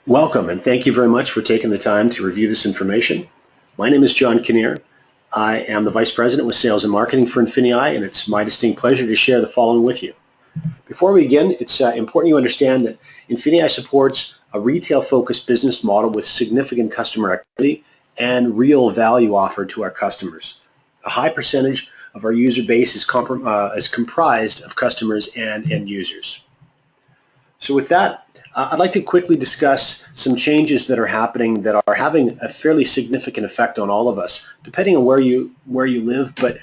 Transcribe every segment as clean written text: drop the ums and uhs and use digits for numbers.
Welcome, and thank you very much for taking the time to review this information. My name is John Kinnear. I am the Vice President with Sales and Marketing for INFINii, and it's my distinct pleasure to share the following with you. Before we begin, it's important you understand that INFINii supports a retail-focused business model with significant customer activity and real value offered to our customers. A high percentage of our user base is comprised of customers and end users. So with that, I'd like to quickly discuss some changes that are happening that are having a fairly significant effect on all of us, depending on where you live, but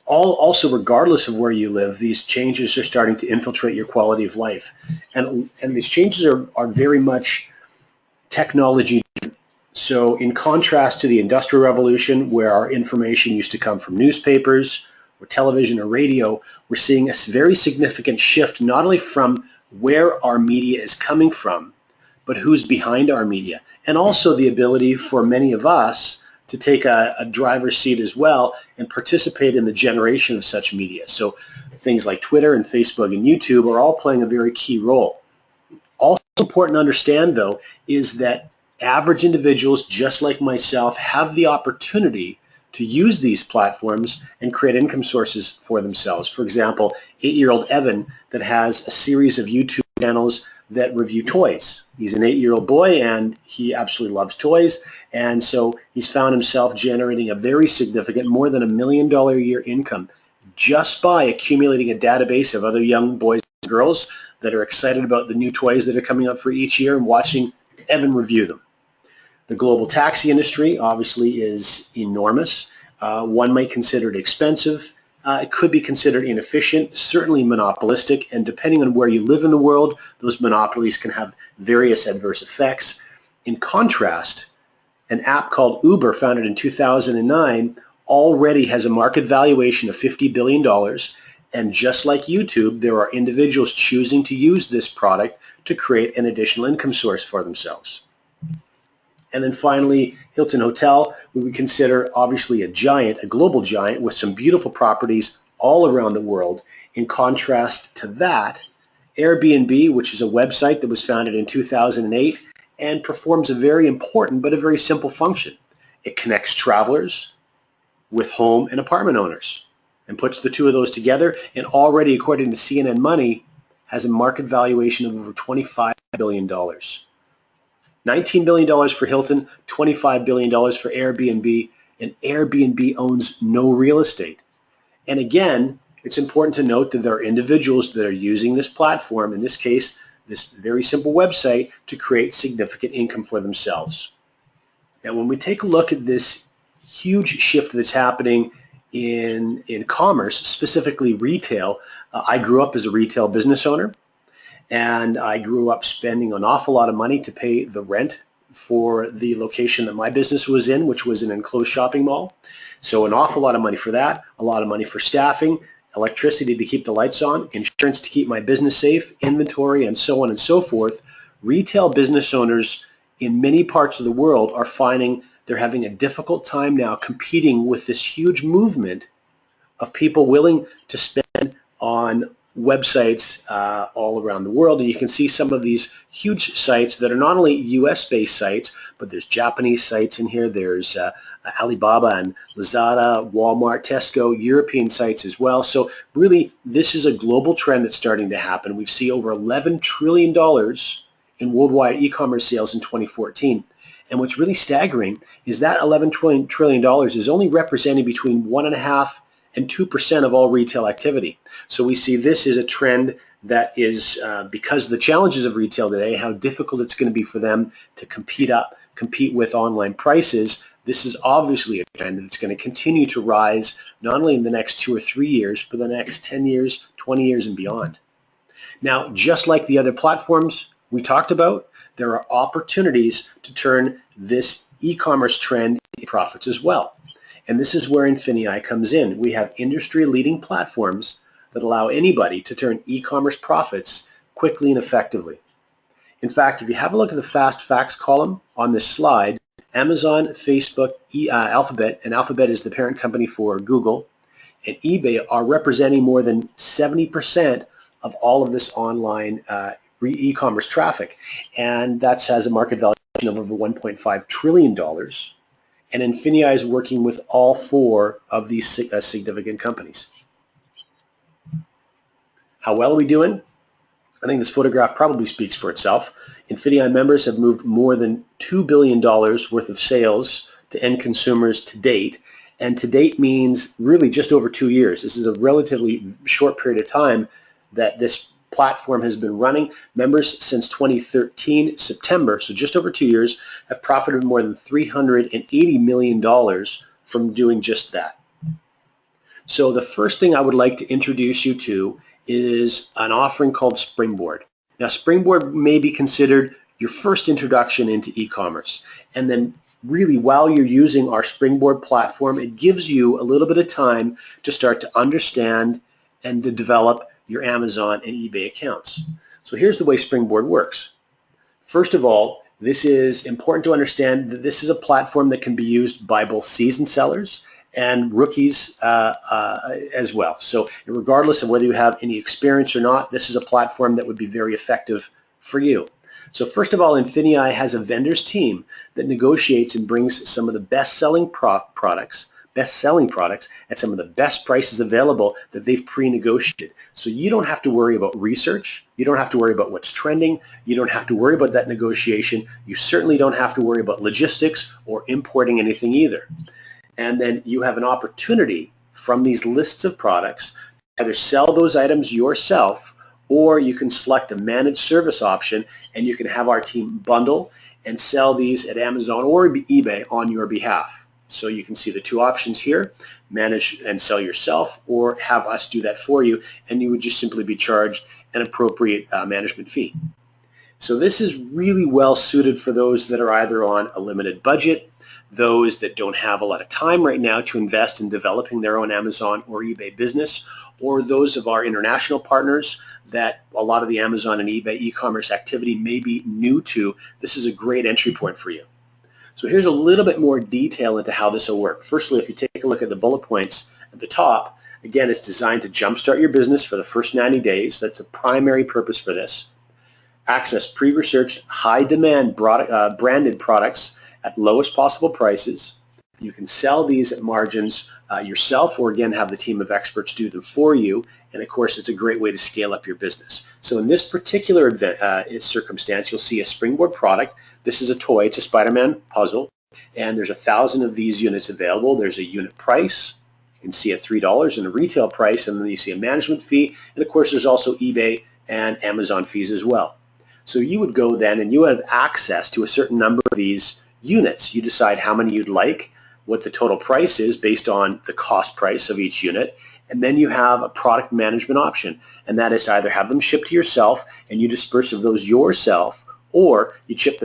also regardless of where you live, these changes are starting to infiltrate your quality of life. And these changes are very much technology driven. So in contrast to the Industrial Revolution, where our information used to come from newspapers or television or radio, we're seeing a very significant shift not only from where our media is coming from, but who's behind our media, and also the ability for many of us to take a driver's seat as well and participate in the generation of such media. So things like Twitter and Facebook and YouTube are all playing a very key role. Also important to understand, though, is that average individuals, just like myself, have the opportunity to use these platforms and create income sources for themselves. For example, 8-year-old Evan that has a series of YouTube channels that review toys. He's an 8-year-old boy and he absolutely loves toys, and so he's found himself generating a very significant, more than $1 million a year income just by accumulating a database of other young boys and girls that are excited about the new toys that are coming up for each year and watching Evan review them. The global taxi industry obviously is enormous. One might consider it expensive. It could be considered inefficient, certainly monopolistic, and depending on where you live in the world, those monopolies can have various adverse effects. In contrast, an app called Uber, founded in 2009, already has a market valuation of $50 billion, and just like YouTube, there are individuals choosing to use this product to create an additional income source for themselves. And then finally, Hilton Hotel, we would consider obviously a giant, a global giant with some beautiful properties all around the world. In contrast to that, Airbnb, which is a website that was founded in 2008 and performs a very important but a very simple function. It connects travelers with home and apartment owners and puts the two of those together, and already, according to CNN Money, has a market valuation of over $25 billion. $19 billion for Hilton, $25 billion for Airbnb, and Airbnb owns no real estate. And again, it's important to note that there are individuals that are using this platform, in this case, this very simple website, to create significant income for themselves. Now, when we take a look at this huge shift that's happening in commerce, specifically retail, I grew up as a retail business owner. And I grew up spending an awful lot of money to pay the rent for the location that my business was in, which was an enclosed shopping mall. So an awful lot of money for that, a lot of money for staffing, electricity to keep the lights on, insurance to keep my business safe, inventory, and so on and so forth. Retail business owners in many parts of the world are finding they're having a difficult time now competing with this huge movement of people willing to spend on websites all around the world. And you can see some of these huge sites that are not only US-based sites, but there's Japanese sites in here. There's Alibaba and Lazada, Walmart, Tesco, European sites as well. So really, this is a global trend that's starting to happen. We've seen over $11 trillion in worldwide e-commerce sales in 2014. And what's really staggering is that $11 trillion is only representing between 1.5% and 2% of all retail activity. So we see this is a trend that is, because of the challenges of retail today, how difficult it's going to be for them to compete with online prices. This is obviously a trend that's going to continue to rise, not only in the next 2 or 3 years, but the next 10 years, 20 years, and beyond. Now, just like the other platforms we talked about, there are opportunities to turn this e-commerce trend into profits as well. And this is where INFINii comes in. We have industry-leading platforms that allow anybody to turn e-commerce profits quickly and effectively. In fact, if you have a look at the fast facts column on this slide, Amazon, Facebook, Alphabet, and Alphabet is the parent company for Google, and eBay are representing more than 70% of all of this online e-commerce traffic, and that has a market valuation of over $1.5 trillion. And INFINii is working with all four of these significant companies. How well are we doing? I think this photograph probably speaks for itself. INFINii members have moved more than $2 billion worth of sales to end consumers to date. And to date means really just over 2 years. This is a relatively short period of time that this platform has been running. Members since 2013 September, so just over 2 years, have profited more than $380 million from doing just that. So the first thing I would like to introduce you to is an offering called Springboard. Now, Springboard may be considered your first introduction into e-commerce. And then really, while you're using our Springboard platform, it gives you a little bit of time to start to understand and to develop your Amazon and eBay accounts. So here's the way Springboard works. First of all, this is important to understand that this is a platform that can be used by both seasoned sellers and rookies as well. So regardless of whether you have any experience or not, this is a platform that would be very effective for you. So first of all, INFINii has a vendors team that negotiates and brings some of the best-selling products at some of the best prices available that they've pre-negotiated. So you don't have to worry about research. You don't have to worry about what's trending. You don't have to worry about that negotiation. You certainly don't have to worry about logistics or importing anything either. And then you have an opportunity from these lists of products to either sell those items yourself, or you can select a managed service option and you can have our team bundle and sell these at Amazon or eBay on your behalf. So you can see the two options here: manage and sell yourself, or have us do that for you, and you would just simply be charged an appropriate management fee. So this is really well suited for those that are either on a limited budget, those that don't have a lot of time right now to invest in developing their own Amazon or eBay business, or those of our international partners that a lot of the Amazon and eBay e-commerce activity may be new to. This is a great entry point for you. So here's a little bit more detail into how this will work. Firstly, if you take a look at the bullet points at the top, again, it's designed to jumpstart your business for the first 90 days. That's the primary purpose for this. Access pre-researched, high-demand branded products at lowest possible prices. You can sell these at margins yourself, or again have the team of experts do them for you. And of course, it's a great way to scale up your business. So in this particular circumstance, you'll see a Springboard product. This is a toy. It's a Spider-Man puzzle, and there's 1,000 of these units available. There's a unit price. You can see a $3 and a retail price, and then you see a management fee. And of course, there's also eBay and Amazon fees as well. So you would go then and you have access to a certain number of these units. You decide how many you'd like, what the total price is based on the cost price of each unit, and then you have a product management option, and that is to either have them shipped to yourself and you disperse of those yourself, or you select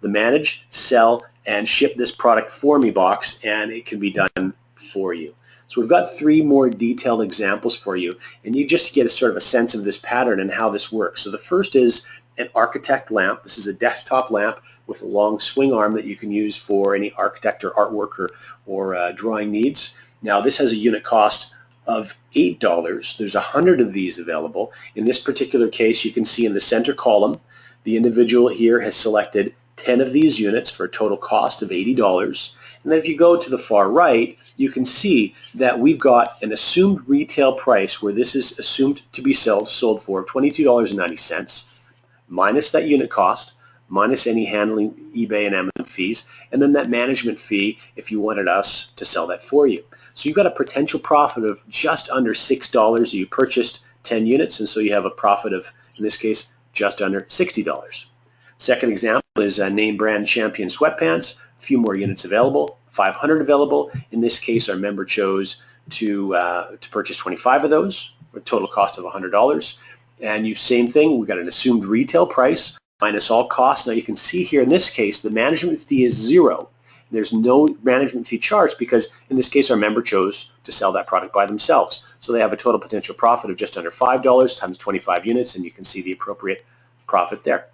the manage, sell, and ship this product for me box, and it can be done for you. So we've got 3 more detailed examples for you, and you just get a sort of a sense of this pattern and how this works. So the first is an architect lamp. This is a desktop lamp with a long swing arm that you can use for any architect or artwork or drawing needs. Now this has a unit cost of $8. There's 100 of these available. In this particular case, you can see in the center column, the individual here has selected 10 of these units for a total cost of $80. And then if you go to the far right, you can see that we've got an assumed retail price where this is assumed to be sold for $22.90, minus that unit cost, minus any handling eBay and Amazon fees, and then that management fee if you wanted us to sell that for you. So you've got a potential profit of just under $6. You purchased 10 units, and so you have a profit of, in this case, just under $60. Second example is name brand Champion sweatpants. A few more units available, 500 available. In this case, our member chose to purchase 25 of those, with a total cost of $100. And same thing, we've got an assumed retail price minus all costs. Now you can see here in this case, the management fee is $0. There's no management fee charged because in this case, our member chose to sell that product by themselves. So they have a total potential profit of just under $5 times 25 units, and you can see the appropriate profit there.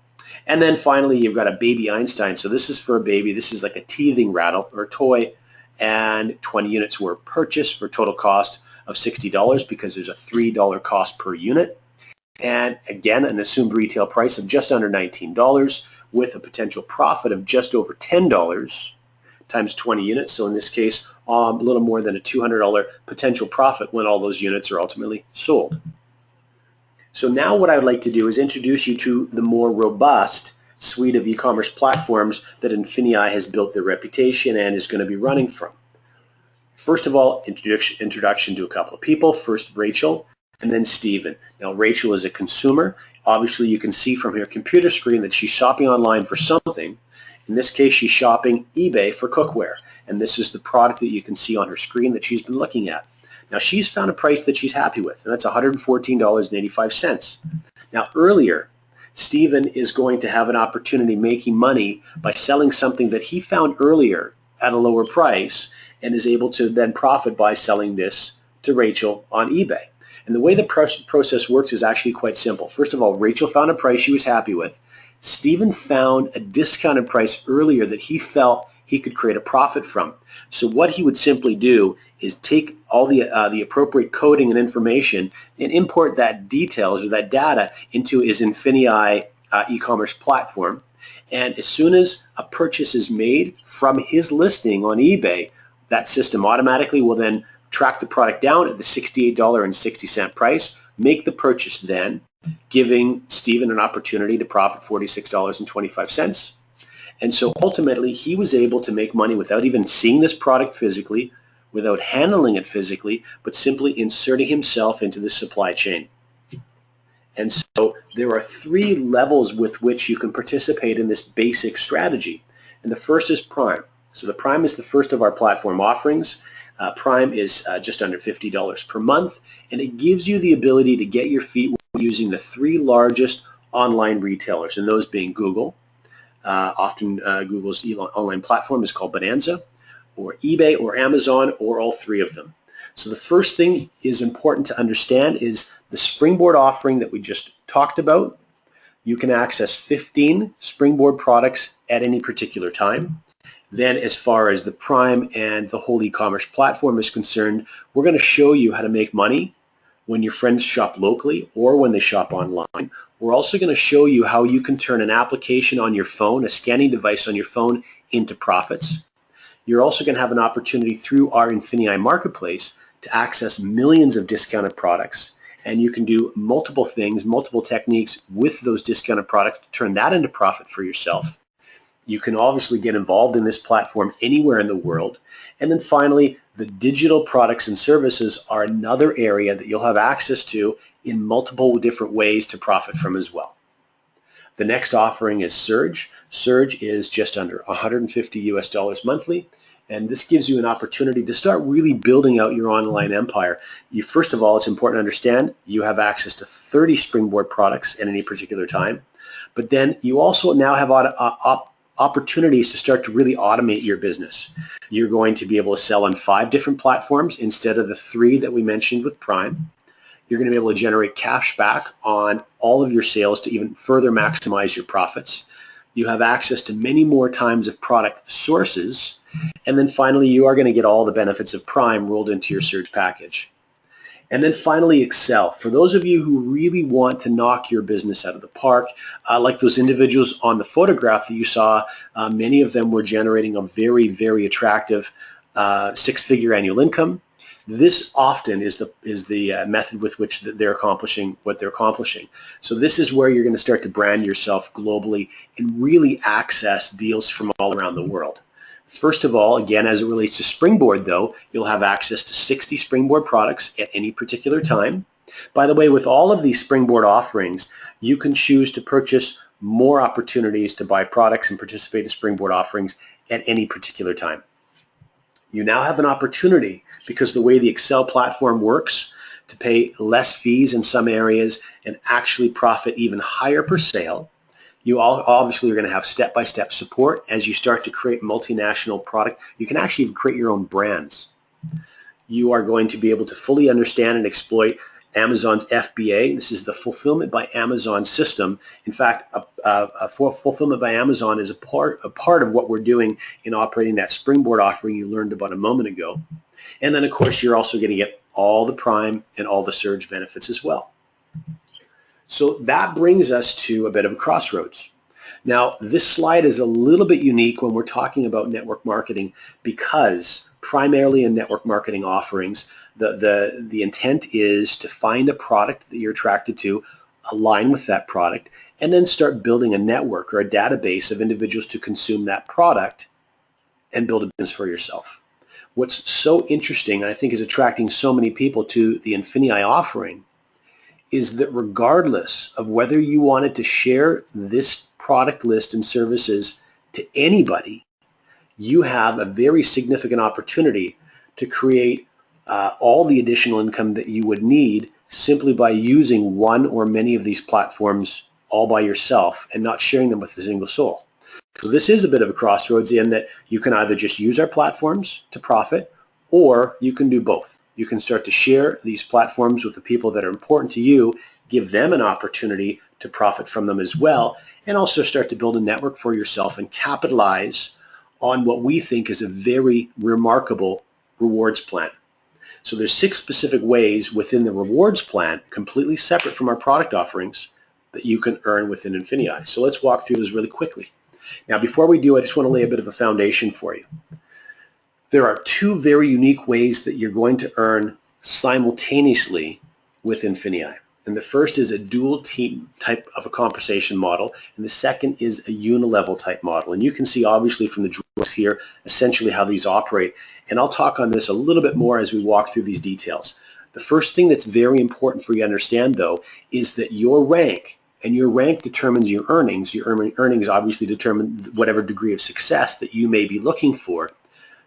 And then finally, you've got a baby Einstein. So this is for a baby. This is like a teething rattle or toy, and 20 units were purchased for a total cost of $60 because there's a $3 cost per unit. and again an assumed retail price of just under $19 with a potential profit of just over $10 times 20 units. So in this case, a little more than a $200 potential profit when all those units are ultimately sold. So now what I would like to do is introduce you to the more robust suite of e-commerce platforms that INFINii has built their reputation and is going to be running from. First of all, introduction to a couple of people. First, Rachel, and then Stephen. Now, Rachel is a consumer. Obviously, you can see from her computer screen that she's shopping online for something. In this case, she's shopping eBay for cookware, and this is the product that you can see on her screen that she's been looking at. Now, she's found a price that she's happy with, and that's $114.85. Now, earlier, Stephen is going to have an opportunity making money by selling something that he found earlier at a lower price and is able to then profit by selling this to Rachel on eBay. And the way the process works is actually quite simple. First of all, Rachel found a price she was happy with. Stephen found a discounted price earlier that he felt he could create a profit from. So what he would simply do is take all the appropriate coding and information and import that details or that data into his INFINii e-commerce platform. And as soon as a purchase is made from his listing on eBay, that system automatically will then track the product down at the $68.60 price, make the purchase then, giving Stephen an opportunity to profit $46.25. And so ultimately, he was able to make money without even seeing this product physically, without handling it physically, but simply inserting himself into the supply chain. And so there are three levels with which you can participate in this basic strategy. And the first is Prime. So the Prime is the first of our platform offerings. Prime is just under $50 per month, and it gives you the ability to get your feet using the three largest online retailers, and those being Google. Often Google's online platform is called Bonanza, or eBay, or Amazon, or all three of them. So the first thing is important to understand is the Springboard offering that we just talked about. You can access 15 Springboard products at any particular time. Then as far as the Prime and the whole e-commerce platform is concerned, we're going to show you how to make money when your friends shop locally or when they shop online. We're also going to show you how you can turn an application on your phone, a scanning device on your phone, into profits. You're also going to have an opportunity through our INFINii marketplace to access millions of discounted products, and you can do multiple things, multiple techniques with those discounted products to turn that into profit for yourself. You can obviously get involved in this platform anywhere in the world. And then finally, the digital products and services are another area that you'll have access to in multiple different ways to profit from as well. The next offering is Surge. Surge is just under $150 monthly, and this gives you an opportunity to start really building out your online empire. First of all, it's important to understand you have access to 30 Springboard products at any particular time, but then you also now have opportunities to start to really automate your business. You're going to be able to sell on 5 different platforms instead of the 3 that we mentioned with Prime. You're going to be able to generate cash back on all of your sales to even further maximize your profits. You have access to many more times of product sources. And then finally, you are going to get all the benefits of Prime rolled into your Surge package. And then finally, Excel. For those of you who really want to knock your business out of the park, like those individuals on the photograph that you saw, many of them were generating a very, very attractive 6-figure annual income. This often is the method with which they're accomplishing what they're accomplishing. So this is where you're going to start to brand yourself globally and really access deals from all around the world. First of all, again, as it relates to Springboard, though, you'll have access to 60 Springboard products at any particular time. By the way, with all of these Springboard offerings, you can choose to purchase more opportunities to buy products and participate in Springboard offerings at any particular time. You now have an opportunity, because the way the Excel platform works, to pay less fees in some areas and actually profit even higher per sale. You obviously are going to have step-by-step support as you start to create multinational product. You can actually create your own brands. You are going to be able to fully understand and exploit Amazon's FBA. This is the Fulfillment by Amazon system. In fact, Fulfillment by Amazon is a part of what we're doing in operating that Springboard offering you learned about a moment ago. And then, of course, you're also going to get all the Prime and all the Surge benefits as well. So that brings us to a bit of a crossroads. Now, this slide is a little bit unique when we're talking about network marketing because primarily in network marketing offerings, the intent is to find a product that you're attracted to, align with that product, and then start building a network or a database of individuals to consume that product and build a business for yourself. What's so interesting, I think, is attracting so many people to the INFINii offering is that regardless of whether you wanted to share this product list and services to anybody, you have a very significant opportunity to create all the additional income that you would need simply by using one or many of these platforms all by yourself and not sharing them with a single soul. So this is a bit of a crossroads in that you can either just use our platforms to profit, or you can do both. You can start to share these platforms with the people that are important to you, give them an opportunity to profit from them as well, and also start to build a network for yourself and capitalize on what we think is a very remarkable rewards plan. So there's 6 specific ways within the rewards plan, completely separate from our product offerings, that you can earn within INFINii. So let's walk through those really quickly. Now, before we do, I just want to lay a bit of a foundation for you. There are 2 very unique ways that you're going to earn simultaneously with INFINii. And the first is a dual team type of a compensation model, and the second is a unilevel type model. And you can see obviously from the drawings here essentially how these operate. And I'll talk on this a little bit more as we walk through these details. The first thing that's very important for you to understand, though, is that your rank, and your rank determines your earnings. Your earnings obviously determine whatever degree of success that you may be looking for.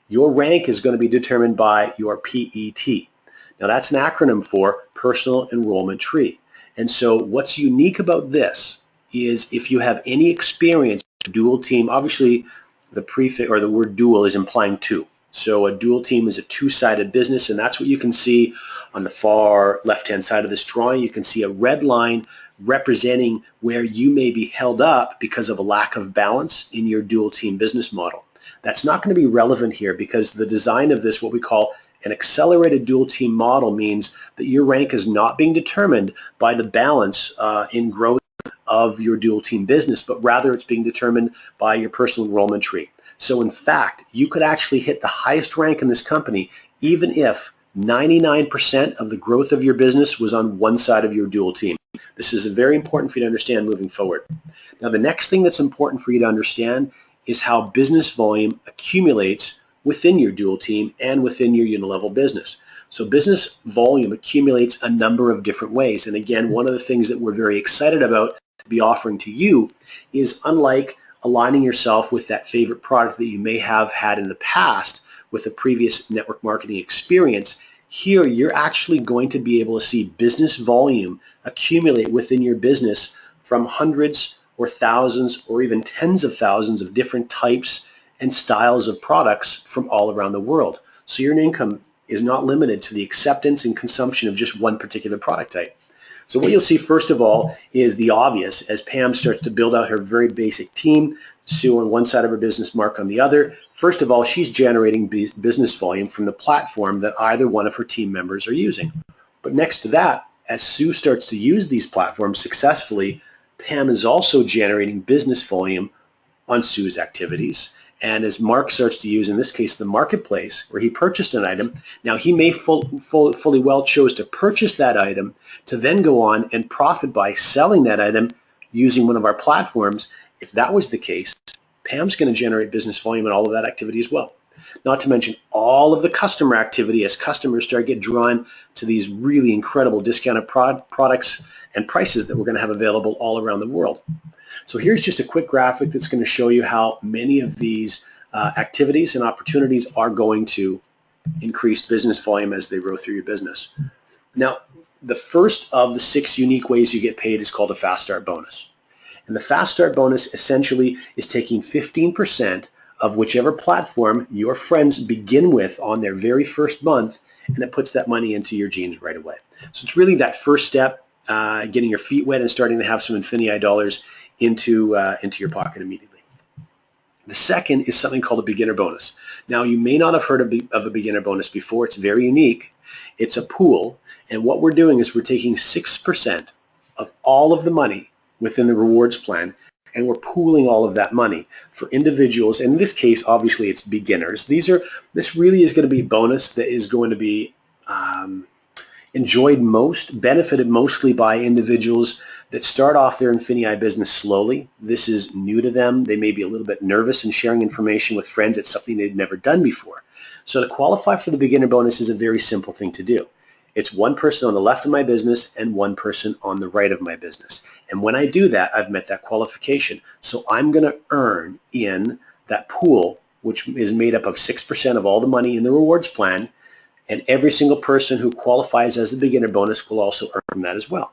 Your rank is going to be determined by your PET. Now that's an acronym for Personal Enrollment Tree. And so what's unique about this is if you have any experience with dual team, obviously the prefix or the word dual is implying 2. So a dual team is a 2-sided business, and that's what you can see on the far left-hand side of this drawing. You can see a red line representing where you may be held up because of a lack of balance in your dual team business model. That's not going to be relevant here because the design of this, what we call an accelerated dual team model, means that your rank is not being determined by the balance in growth of your dual team business, but rather it's being determined by your personal enrollment tree. So in fact, you could actually hit the highest rank in this company even if 99% of the growth of your business was on one side of your dual team. This is very important for you to understand moving forward. Now, the next thing that's important for you to understand is how business volume accumulates within your dual team and within your unilevel business. So business volume accumulates a number of different ways. And again, one of the things that we're very excited about to be offering to you is, unlike aligning yourself with that favorite product that you may have had in the past with a previous network marketing experience, here you're actually going to be able to see business volume accumulate within your business from hundreds or thousands or even tens of thousands of different types and styles of products from all around the world. So your income is not limited to the acceptance and consumption of just one particular product type. So what you'll see first of all is the obvious as Pam starts to build out her very basic team, Sue on one side of her business, Mark on the other. First of all, she's generating business volume from the platform that either one of her team members are using. But next to that, as Sue starts to use these platforms successfully, Pam is also generating business volume on Sue's activities. And as Mark starts to use, in this case, the marketplace, where he purchased an item, now he may fully well chose to purchase that item to then go on and profit by selling that item using one of our platforms. If that was the case, Pam's going to generate business volume in all of that activity as well. Not to mention all of the customer activity as customers start to get drawn to these really incredible discounted products and prices that we're going to have available all around the world. So here's just a quick graphic that's going to show you how many of these activities and opportunities are going to increase business volume as they grow through your business. Now, the first of the 6 unique ways you get paid is called a Fast Start bonus. And the Fast Start bonus essentially is taking 15% of whichever platform your friends begin with on their very first month, and it puts that money into your jeans right away. So it's really that first step, getting your feet wet and starting to have some INFINii dollars into your pocket immediately. The second is something called a beginner bonus. Now, you may not have heard of a beginner bonus before. It's very unique. It's a pool, and what we're doing is we're taking 6% of all of the money within the rewards plan, and we're pooling all of that money for individuals. In this case, obviously, it's beginners. This really is going to be a bonus that is going to be benefited mostly by individuals that start off their INFINii business slowly. This is new to them. They may be a little bit nervous in sharing information with friends. It's something they've never done before. So to qualify for the beginner bonus is a very simple thing to do. It's one person on the left of my business and one person on the right of my business. And when I do that, I've met that qualification. So I'm going to earn in that pool, which is made up of 6% of all the money in the rewards plan, and every single person who qualifies as a beginner bonus will also earn from that as well.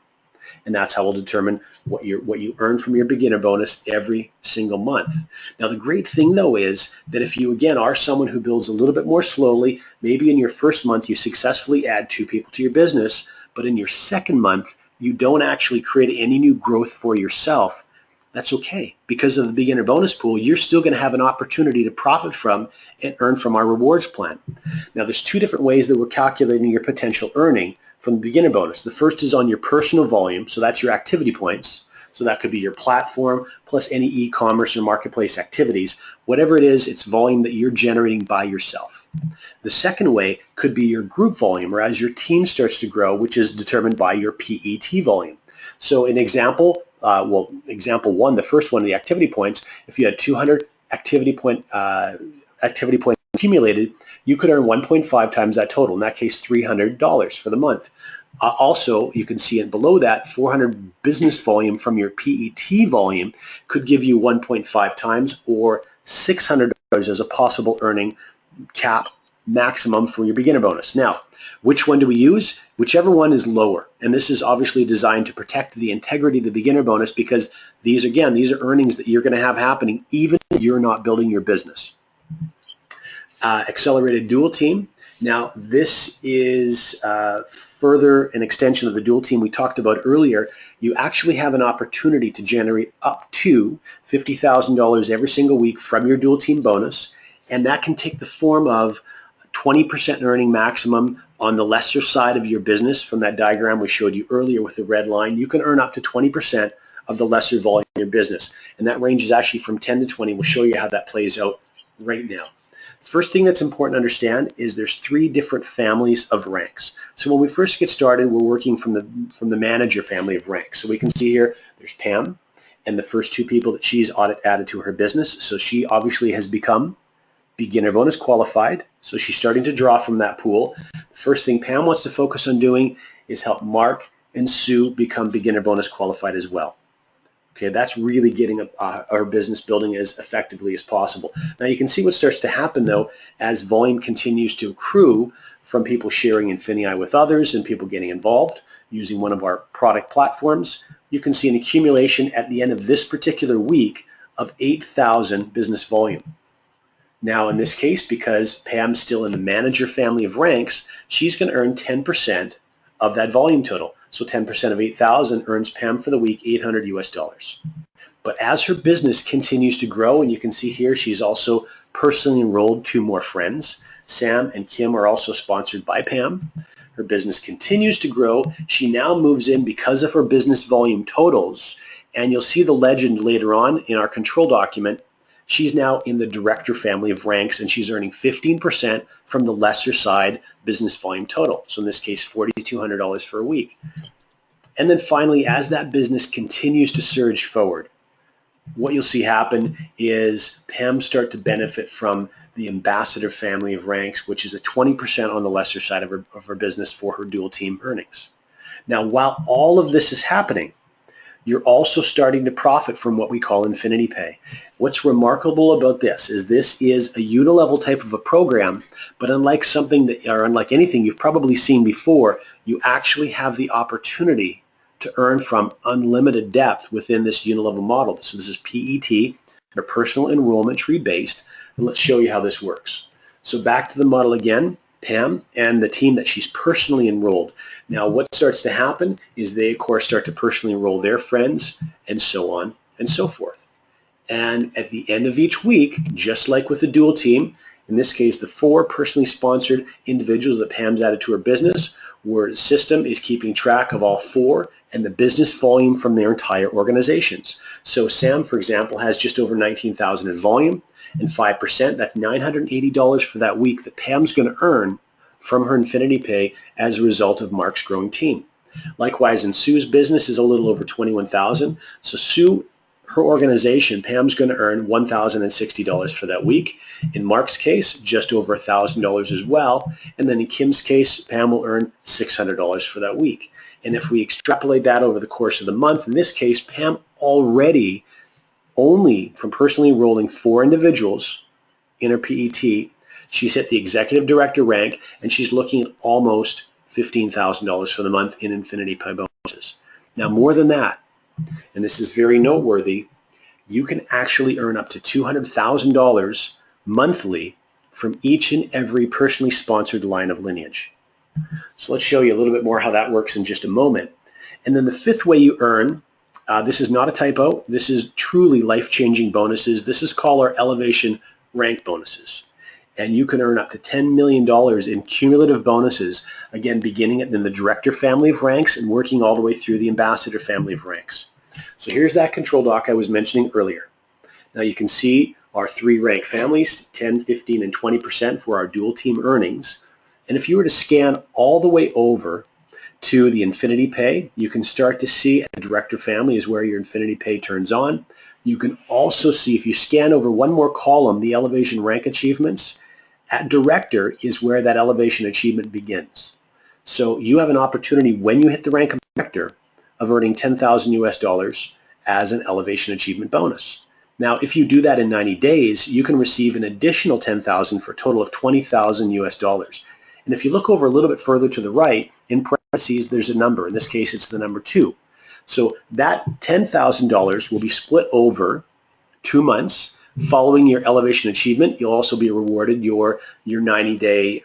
And that's how we'll determine what you earn from your beginner bonus every single month. Now, the great thing, though, is that if you, again, are someone who builds a little bit more slowly, maybe in your first month you successfully add 2 people to your business, but in your second month you don't actually create any new growth for yourself, that's okay. Because of the beginner bonus pool, you're still going to have an opportunity to profit from and earn from our rewards plan. Now, there's 2 different ways that we're calculating your potential earning from the beginner bonus. The first is on your personal volume, so that's your activity points. So that could be your platform plus any e-commerce or marketplace activities. Whatever it is, it's volume that you're generating by yourself. The second way could be your group volume, or as your team starts to grow, which is determined by your PET volume. So an example, example 1, the first one, the activity points, if you had 200 activity points accumulated, you could earn 1.5 times that total, in that case $300 for the month. Also, you can see it below that, 400 business volume from your PET volume could give you 1.5 times, or $600 as a possible earning cap maximum for your beginner bonus. Now, which one do we use? Whichever one is lower. And this is obviously designed to protect the integrity of the beginner bonus, because these are earnings that you're going to have happening even if you're not building your business. Accelerated dual team. Now, this is further an extension of the dual team we talked about earlier. You actually have an opportunity to generate up to $50,000 every single week from your dual team bonus, and that can take the form of 20% earning maximum on the lesser side of your business. From that diagram we showed you earlier with the red line, you can earn up to 20% of the lesser volume of your business, and that range is actually from 10 to 20. We'll show you how that plays out right now. First thing that's important to understand is there's 3 different families of ranks. So when we first get started, we're working from the manager family of ranks. So we can see here there's Pam and the first 2 people that she's added to her business. So she obviously has become beginner bonus qualified. So she's starting to draw from that pool. The first thing Pam wants to focus on doing is help Mark and Sue become beginner bonus qualified as well. Okay, that's really getting our business building as effectively as possible. Now you can see what starts to happen, though, as volume continues to accrue from people sharing INFINii with others and people getting involved using one of our product platforms. You can see an accumulation at the end of this particular week of 8,000 business volume. Now in this case, because Pam's still in the manager family of ranks, she's going to earn 10% of that volume total. So 10% of 8,000 earns Pam for the week $800 US. But as her business continues to grow, and you can see here she's also personally enrolled 2 more friends. Sam and Kim are also sponsored by Pam. Her business continues to grow. She now moves in because of her business volume totals, and you'll see the legend later on in our control document. She's now in the director family of ranks, and she's earning 15% from the lesser side business volume total. So in this case, $4,200 for a week. And then finally, as that business continues to surge forward, what you'll see happen is Pam start to benefit from the ambassador family of ranks, which is a 20% on the lesser side of her business for her dual team earnings. Now, while all of this is happening, you're also starting to profit from what we call INFINII Pay. What's remarkable about this is a unilevel type of a program, but unlike anything you've probably seen before, you actually have the opportunity to earn from unlimited depth within this unilevel model. So this is PET, or personal enrollment tree based, and let's show you how this works. So back to the model again. Pam and the team that she's personally enrolled. Now what starts to happen is they of course start to personally enroll their friends, and so on and so forth. And at the end of each week, just like with the dual team, in this case the 4 personally sponsored individuals that Pam's added to her business, where the system is keeping track of all 4 and the business volume from their entire organizations. So Sam, for example, has just over 19,000 in volume, and 5%, that's $980 for that week that Pam's going to earn from her INFINii Pay as a result of Mark's growing team. Likewise, in Sue's business is a little over 21,000. So Sue, her organization, Pam's going to earn $1,060 for that week. In Mark's case, just over $1,000 as well. And then in Kim's case, Pam will earn $600 for that week. And if we extrapolate that over the course of the month, in this case, Pam already, only from personally enrolling 4 individuals in her PET, she's hit the executive director rank, and she's looking at almost $15,000 for the month in INFINii Pay bonuses. Now, more than that, and this is very noteworthy, you can actually earn up to $200,000 monthly from each and every personally sponsored line of lineage. So let's show you a little bit more how that works in just a moment. And then the 5th way you earn, this is not a typo, this is truly life-changing bonuses. This is called our elevation rank bonuses. And you can earn up to $10 million in cumulative bonuses, again, beginning in the director family of ranks and working all the way through the ambassador family of ranks. So here's that control doc I was mentioning earlier. Now you can see our 3 rank families, 10, 15, and 20% for our dual team earnings. And if you were to scan all the way over to the INFINii Pay, you can start to see a director family is where your INFINii Pay turns on. You can also see, if you scan over one more column, the elevation rank achievements. At director is where that elevation achievement begins. So you have an opportunity when you hit the rank of director of earning $10,000 as an elevation achievement bonus. Now, if you do that in 90 days, you can receive an additional $10,000 for a total of $20,000. And if you look over a little bit further to the right, in parentheses, there's a number. In this case, it's the number 2. So that $10,000 will be split over 2 months. Following your elevation achievement, you'll also be rewarded your 90-day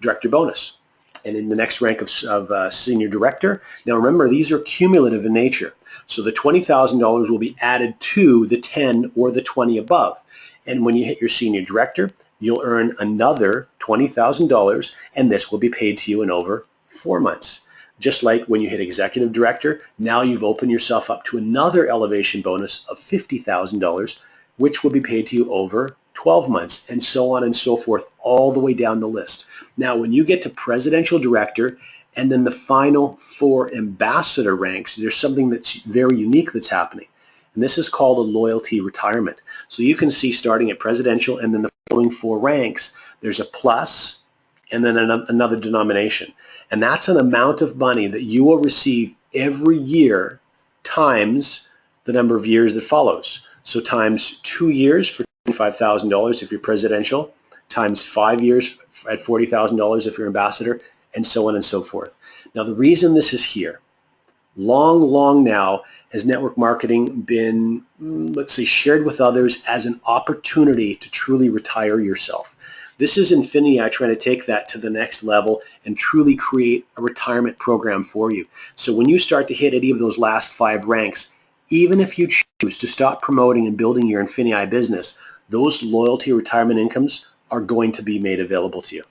director bonus. And in the next rank of senior director, now remember, these are cumulative in nature. So the $20,000 will be added to the 10 or the 20 above. And when you hit your senior director, you'll earn another $20,000, and this will be paid to you in over 4 months. Just like when you hit executive director, now you've opened yourself up to another elevation bonus of $50,000, which will be paid to you over 12 months, and so on and so forth, all the way down the list. Now, when you get to presidential director and then the final 4 ambassador ranks, there's something that's very unique that's happening. And this is called a loyalty retirement. So you can see starting at presidential and then the following 4 ranks, there's a plus and then another denomination. And that's an amount of money that you will receive every year times the number of years that follows. So times 2 years for $25,000 if you're presidential, times 5 years at $40,000 if you're ambassador, and so on and so forth. Now, the reason this is here, long now has network marketing been, let's say, shared with others as an opportunity to truly retire yourself. This is INFINii trying to take that to the next level and truly create a retirement program for you. So when you start to hit any of those last 5 ranks, even if you choose to stop promoting and building your INFINii business, those loyalty retirement incomes are going to be made available to you.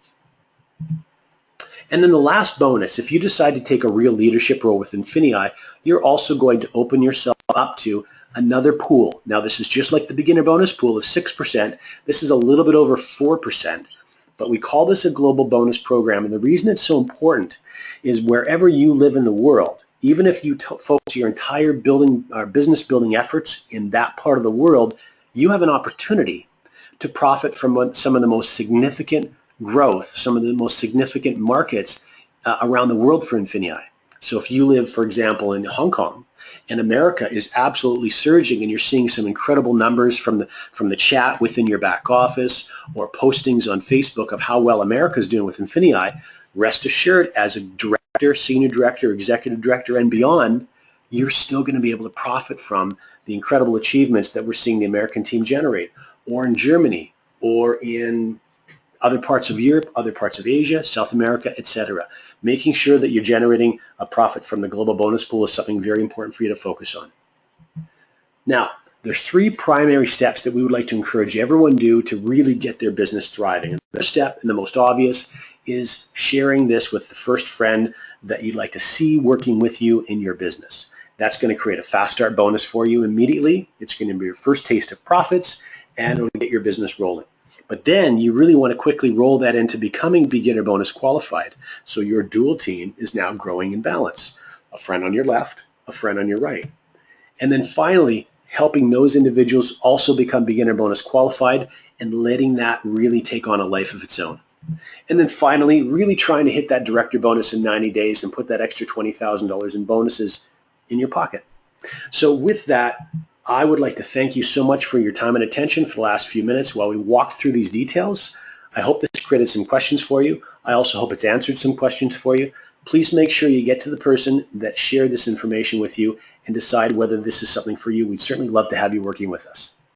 And then the last bonus, if you decide to take a real leadership role with INFINii, you're also going to open yourself up to another pool. Now, this is just like the beginner bonus pool of 6%. This is a little bit over 4%, but we call this a global bonus program. And the reason it's so important is wherever you live in the world, even if you focus your entire business building efforts in that part of the world, you have an opportunity to profit from some of the most significant growth, some of the most significant markets around the world for INFINii. So if you live, for example, in Hong Kong, and America is absolutely surging, and you're seeing some incredible numbers from the chat within your back office or postings on Facebook of how well America is doing with INFINii, rest assured, as a director, senior director, executive director, and beyond, you're still going to be able to profit from the incredible achievements that we're seeing the American team generate, or in Germany, or in other parts of Europe, other parts of Asia, South America, etc. Making sure that you're generating a profit from the global bonus pool is something very important for you to focus on. Now, there's 3 primary steps that we would like to encourage everyone to do to really get their business thriving. And the first step, and the most obvious, is sharing this with the first friend that you'd like to see working with you in your business. That's going to create a fast start bonus for you immediately. It's going to be your first taste of profits, and it'll get your business rolling. But then you really want to quickly roll that into becoming beginner bonus qualified. So your dual team is now growing in balance. A friend on your left, a friend on your right. And then finally, helping those individuals also become beginner bonus qualified and letting that really take on a life of its own. And then finally, really trying to hit that director bonus in 90 days and put that extra $20,000 in bonuses in your pocket. So with that, I would like to thank you so much for your time and attention for the last few minutes while we walked through these details. I hope this created some questions for you. I also hope it's answered some questions for you. Please make sure you get to the person that shared this information with you and decide whether this is something for you. We'd certainly love to have you working with us.